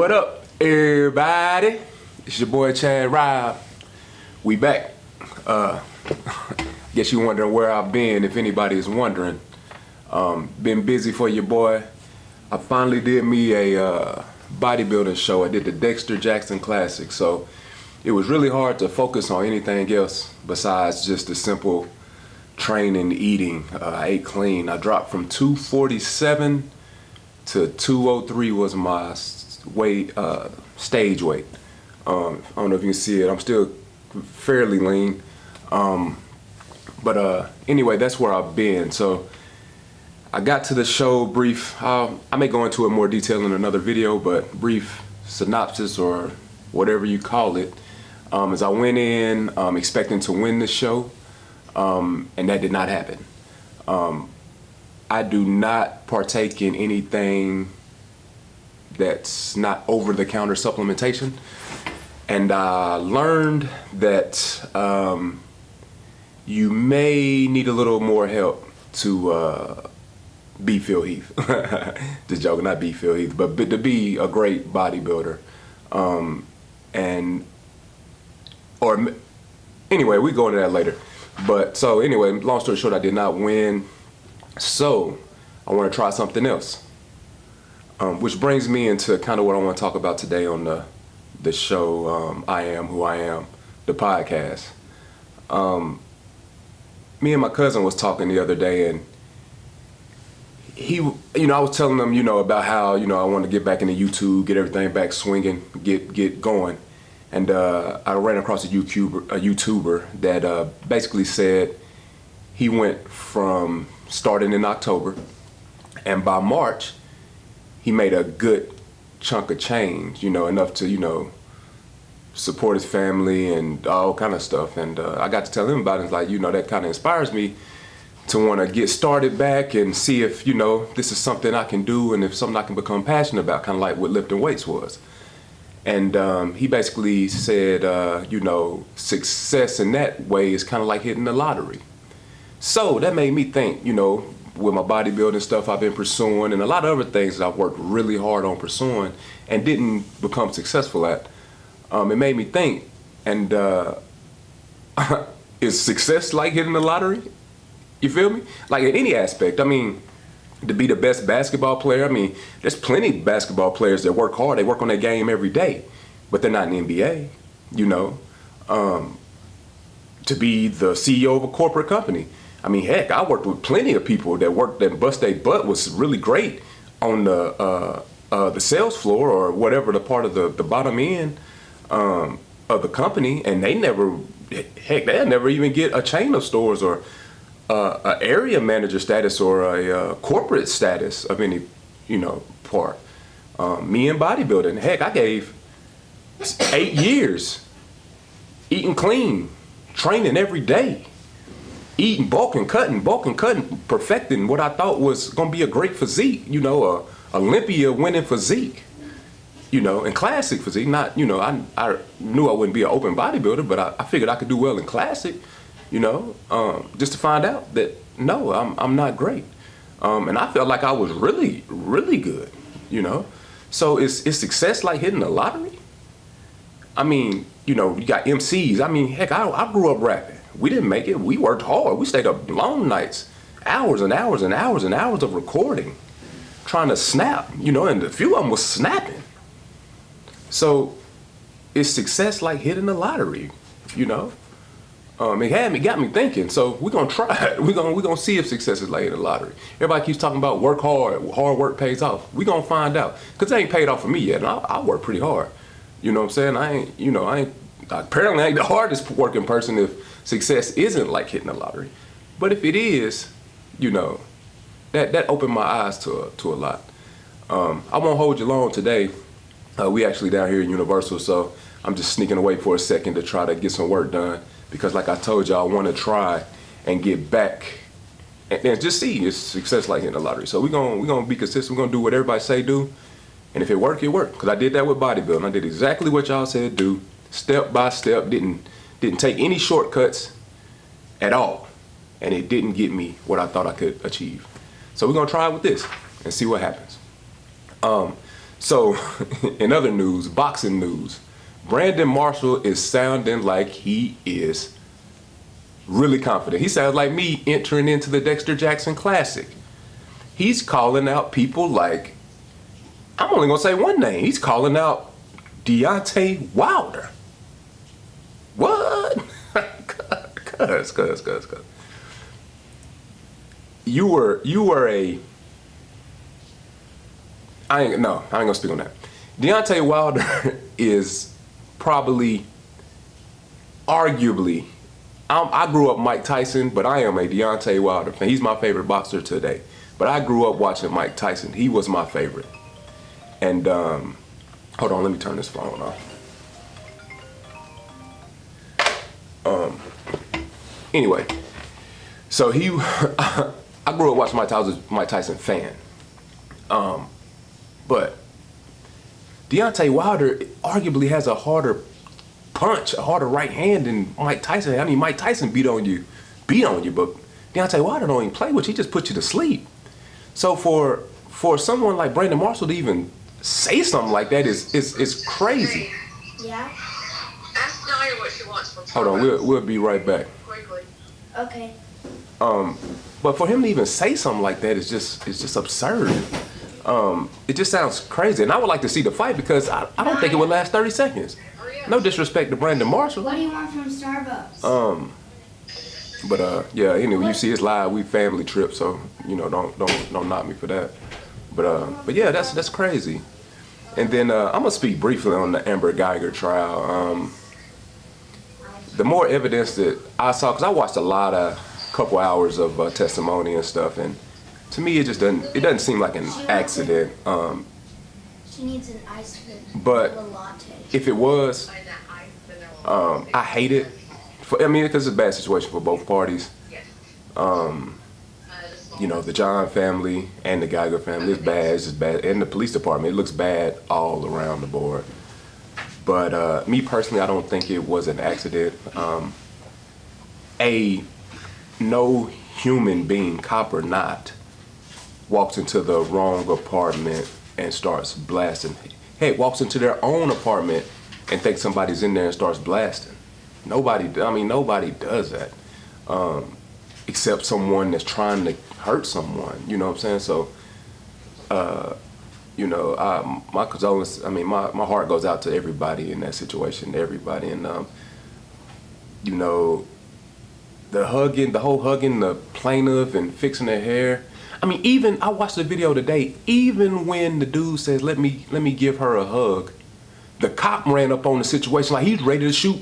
What up, everybody? It's your boy Chad Rob. We back. Guess you wondering where I've been, if anybody is wondering. Been busy for your boy. I finally did me a bodybuilding show. I did the Dexter Jackson Classic, so it was really hard to focus on anything else besides just the simple training, eating. I ate clean. I dropped from 247 to 203 was my weight, stage weight. I don't know if you can see it. I'm still fairly lean. But anyway, that's where I've been. So I got to the show brief. I may go into it more detail in another video, but brief synopsis or whatever you call it. As I went in expecting to win the show, and that did not happen. I do not partake in anything that's not over-the-counter supplementation. And I learned that you may need a little more help to be Phil Heath. Just joking, not be Phil Heath, but to be a great bodybuilder. Anyway, we go into that later. But so anyway, long story short, I did not win. So I want to try something else. Which brings me into kind of what I want to talk about today on the show, I Am Who I Am, the podcast. Me and my cousin was talking the other day, and he, I was telling him, about how, I want to get back into YouTube, get everything back swinging, get going. And I ran across a YouTuber that basically said he went from starting in October, and by March, he made a good chunk of change, enough to, support his family and all kind of stuff. And I got to tell him about it. It's like, that kind of inspires me to want to get started back and see if, this is something I can do and if something I can become passionate about, kind of like what lifting weights was. And he basically said, success in that way is kind of like hitting the lottery. So that made me think, with my bodybuilding stuff I've been pursuing and a lot of other things that I've worked really hard on pursuing and didn't become successful at, it made me think, and is success like hitting the lottery? You feel me? Like in any aspect. I mean, to be the best basketball player, there's plenty of basketball players that work hard. They work on their game every day, but they're not in the NBA, to be the CEO of a corporate company. Heck, I worked with plenty of people that bust their butt, was really great on the sales floor or whatever, the part of the bottom end of the company, and they'll never even get a chain of stores or an area manager status or a corporate status of any, part. Me in bodybuilding, heck, I gave 8 years eating clean, training every day, eating bulk and cutting, perfecting what I thought was going to be a great physique, a Olympia winning physique, and classic physique. Not, I knew I wouldn't be an open bodybuilder, but I figured I could do well in classic, just to find out that no, I'm not great. And I felt like I was really, really good, So is success like hitting the lottery? You got MCs. Heck, I grew up rapping. We didn't make it. We worked hard. We stayed up long nights, hours and hours and hours and hours of recording, trying to snap, and a few of them was snapping. So is success like hitting the lottery, It got me thinking. So we're gonna try it. We're gonna see if success is like hitting the lottery. Everybody keeps talking about work hard work pays off. We're gonna find out. Cause it ain't paid off for me yet. And I work pretty hard. You know what I'm saying? Apparently I ain't the hardest working person if success isn't like hitting the lottery. But if it is, that opened my eyes to a lot. I won't hold you long today. We actually down here in Universal, so I'm just sneaking away for a second to try to get some work done. Because like I told you, I want to try and get back and just see is success like hitting the lottery. So we're gonna be consistent. We're gonna do what everybody say do. And if it work, it work. Because I did that with bodybuilding. I did exactly what y'all said do. Step by step. Didn't take any shortcuts at all. And it didn't get me what I thought I could achieve. So we're gonna try it with this and see what happens. So, in other news, boxing news, Brandon Marshall is sounding like he is really confident. He sounds like me entering into the Dexter Jackson Classic. He's calling out people like, I'm only gonna say one name. He's calling out Deontay Wilder. What? Cuz. You were a. I ain't gonna speak on that. Deontay Wilder is probably, arguably, I grew up Mike Tyson, but I am a Deontay Wilder fan. He's my favorite boxer today. But I grew up watching Mike Tyson. He was my favorite. And hold on, let me turn this phone off. Anyway, so I grew up watching Mike Tyson. I was a Mike Tyson fan. But Deontay Wilder arguably has a harder punch, a harder right hand than Mike Tyson. I mean, Mike Tyson beat on you, but Deontay Wilder don't even play with you. He just put you to sleep. So for someone like Brandon Marshall to even say something like that is crazy. Yeah. Ask Naya what she wants from Hold on, we'll be right back. quickly. Okay. But for him to even say something like that is just absurd. It just sounds crazy, and I would like to see the fight because I don't think it would last 30 seconds. No disrespect to Brandon Marshall. What do you want from Starbucks? But yeah, anyway, you see it's live. We family trip, so don't knock me for that. But yeah, that's crazy. And then I'm gonna speak briefly on the Amber Geiger trial. The more evidence that I saw, because I watched a couple hours of testimony and stuff, and to me it doesn't seem like an accident. She needs an ice cream. But A latte. if it was, I hate it. Because it's a bad situation for both parties. The John family and the Geiger family, it's bad. It's just bad. And the police department, it looks bad all around the board. But me personally, I don't think it was an accident. No human being, cop or not, walks into the wrong apartment and starts blasting. Heck, walks into their own apartment and thinks somebody's in there and starts blasting. Nobody does that, except someone that's trying to hurt someone. You know what I'm saying? So, my condolences. My heart goes out to everybody in that situation. Everybody, and the whole hugging the plaintiff and fixing their hair. Even I watched the video today. Even when the dude says, "Let me give her a hug," the cop ran up on the situation like he's ready to shoot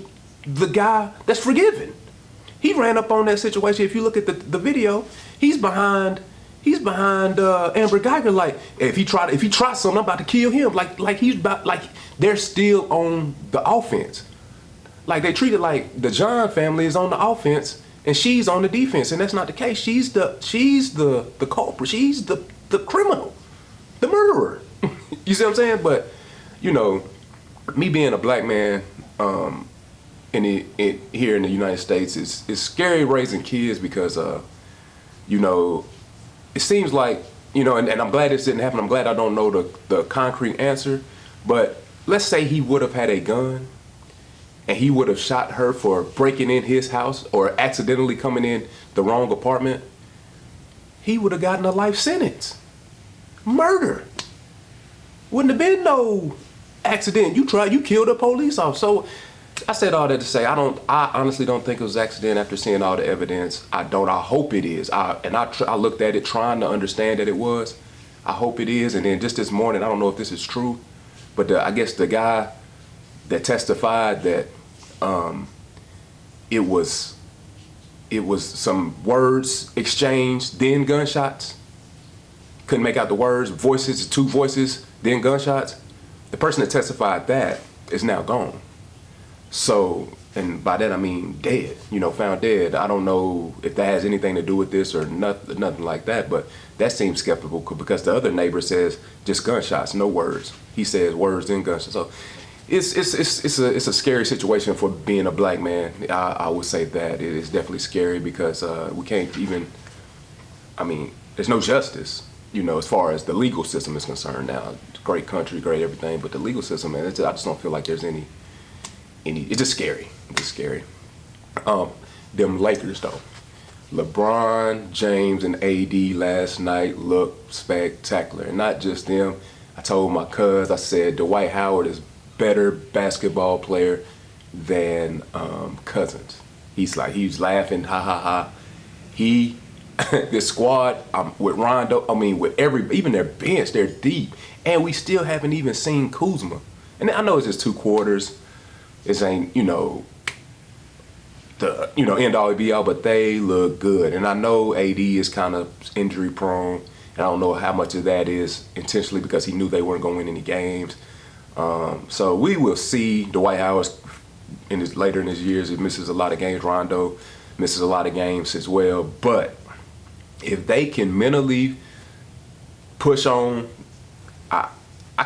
the guy that's forgiven. He ran up on that situation. If you look at the video, he's behind Amber Geiger. Like if he tries something, I'm about to kill him. Like they're still on the offense. Like they treat it like the John family is on the offense and she's on the defense, and that's not the case. She's the culprit. She's the criminal, the murderer. You see what I'm saying? But me being a black man, here in the United States, it's scary raising kids because it seems like and I'm glad this didn't happen. I'm glad I don't know the concrete answer, but let's say he would have had a gun and he would have shot her for breaking in his house or accidentally coming in the wrong apartment. He would have gotten a life sentence. Murder. Wouldn't have been no accident. You killed a police officer. So I said all that to say I honestly don't think it was an accident after seeing all the evidence. I hope it is. I looked at it trying to understand that it was. I hope it is. And then just this morning, I don't know if this is true, but I guess the guy that testified that it was some words exchanged, then gunshots. Couldn't make out the words, two voices, then gunshots. The person that testified that is now gone. So, and by that I mean dead, found dead. I don't know if that has anything to do with this or nothing like that, but that seems skeptical because the other neighbor says just gunshots, no words. He says words, then gunshots. So it's a scary situation for being a black man. I would say that it is definitely scary because we can't even, there's no justice. you know, as far as the legal system is concerned now, great country, great everything, but the legal system, man, I just don't feel like there's any. It's just scary. It's just scary. Them Lakers though, LeBron James and AD last night looked spectacular, and not just them. I told my cuz, I said Dwight Howard is better basketball player than Cousins. He's laughing, ha ha ha. This squad with Rondo, I mean with even their bench, they're deep, and we still haven't even seen Kuzma. And I know it's just 2 quarters. This ain't, the end all be all, but they look good. And I know AD is kind of injury prone, and I don't know how much of that is intentionally because he knew they weren't going to win any games. So we will see. Dwight Howard later in his years, he misses a lot of games. Rondo misses a lot of games as well. But if they can mentally push on, I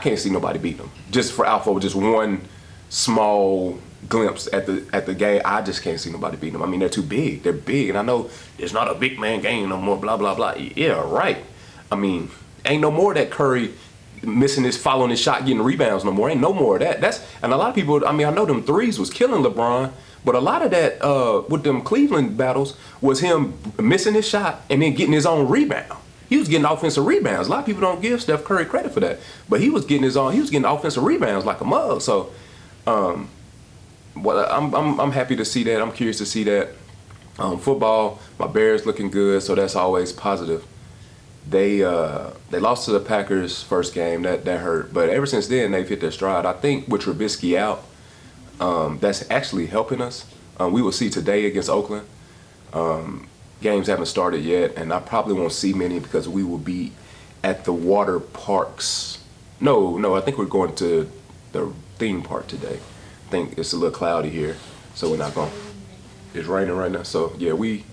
can't see nobody beating them. Just for Alpha, just one small glimpse at the game, I just can't see nobody beating them. I mean, they're too big. They're big, and I know it's not a big man game no more. Blah blah blah. Yeah, right. I mean, ain't no more of that Curry missing his, following his shot, getting rebounds no more. Ain't no more of that. And a lot of people. I mean, I know them threes was killing LeBron, but a lot of that with them Cleveland battles was him missing his shot and then getting his own rebound. He was getting offensive rebounds. A lot of people don't give Steph Curry credit for that, but he was getting offensive rebounds like a mug. So. Well, I'm happy to see that. I'm curious to see that. Football, my Bears looking good, so that's always positive. They lost to the Packers first game, that hurt, but ever since then they've hit their stride. I think with Trubisky out, that's actually helping us. We will see today against Oakland. Games haven't started yet, and I probably won't see many because we will be at the water parks. No, I think we're going to the theme park today. I think it's a little cloudy here, so we're not going. It's raining right now, so yeah, we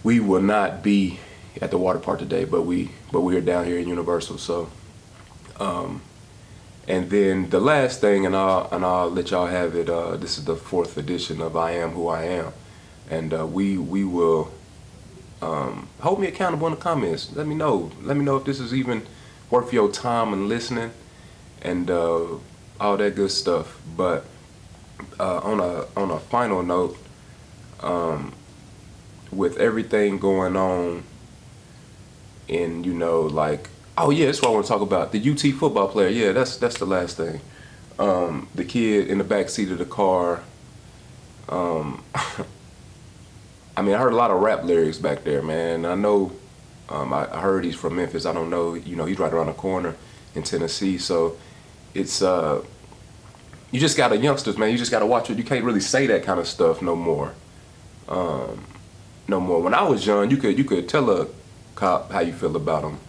will not be at the water park today, but we're down here in Universal. So, and then the last thing, and I'll let y'all have it. This is the 4th edition of I Am Who I Am, and we will hold me accountable in the comments. Let me know if this is even worth your time and listening, and all that good stuff. But on a final note, with everything going on, and oh yeah, that's what I want to talk about. The UT football player. Yeah, that's the last thing. The kid in the back seat of the car. I mean, I heard a lot of rap lyrics back there, man. I know. I heard he's from Memphis. I don't know. He's right around the corner in Tennessee. So it's you just got youngsters, man. You just got to watch it. You can't really say that kind of stuff no more. No more. When I was young, you could tell a cop how you feel about them,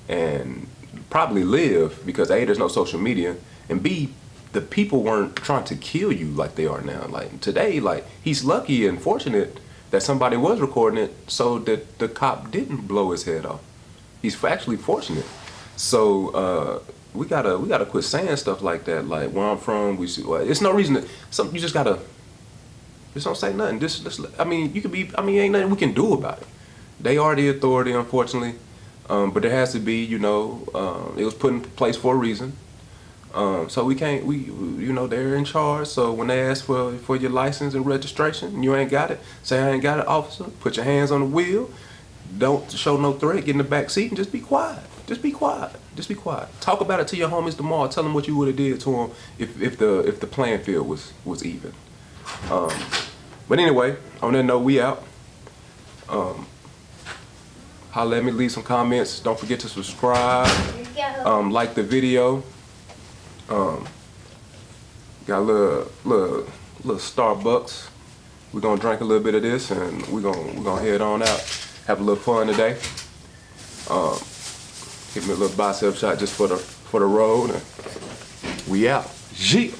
and probably live, because A, there's no social media, and B, the people weren't trying to kill you like they are now. Like today, he's lucky and fortunate that somebody was recording it so that the cop didn't blow his head off. He's actually fortunate. So we gotta quit saying stuff like that. Like where I'm from, it's no reason to. You just gotta. Just don't say nothing. I mean, ain't nothing we can do about it. They are the authority, unfortunately. But there has to be, it was put in place for a reason. So we can't, they're in charge. So when they ask for your license and registration, you ain't got it, say I ain't got it, officer. Put your hands on the wheel. Don't show no threat. Get in the back seat and just be quiet. Just be quiet. Just be quiet. Talk about it to your homies tomorrow. Tell them what you would have did to them if the playing field was even. But anyway, on that note, we out. Holla at me, leave some comments. Don't forget to subscribe. Like the video. Got a little Starbucks. We're gonna drink a little bit of this, and we're gonna head on out. Have a little fun today. Give me a little bicep shot just for the road. And we out. Yeah.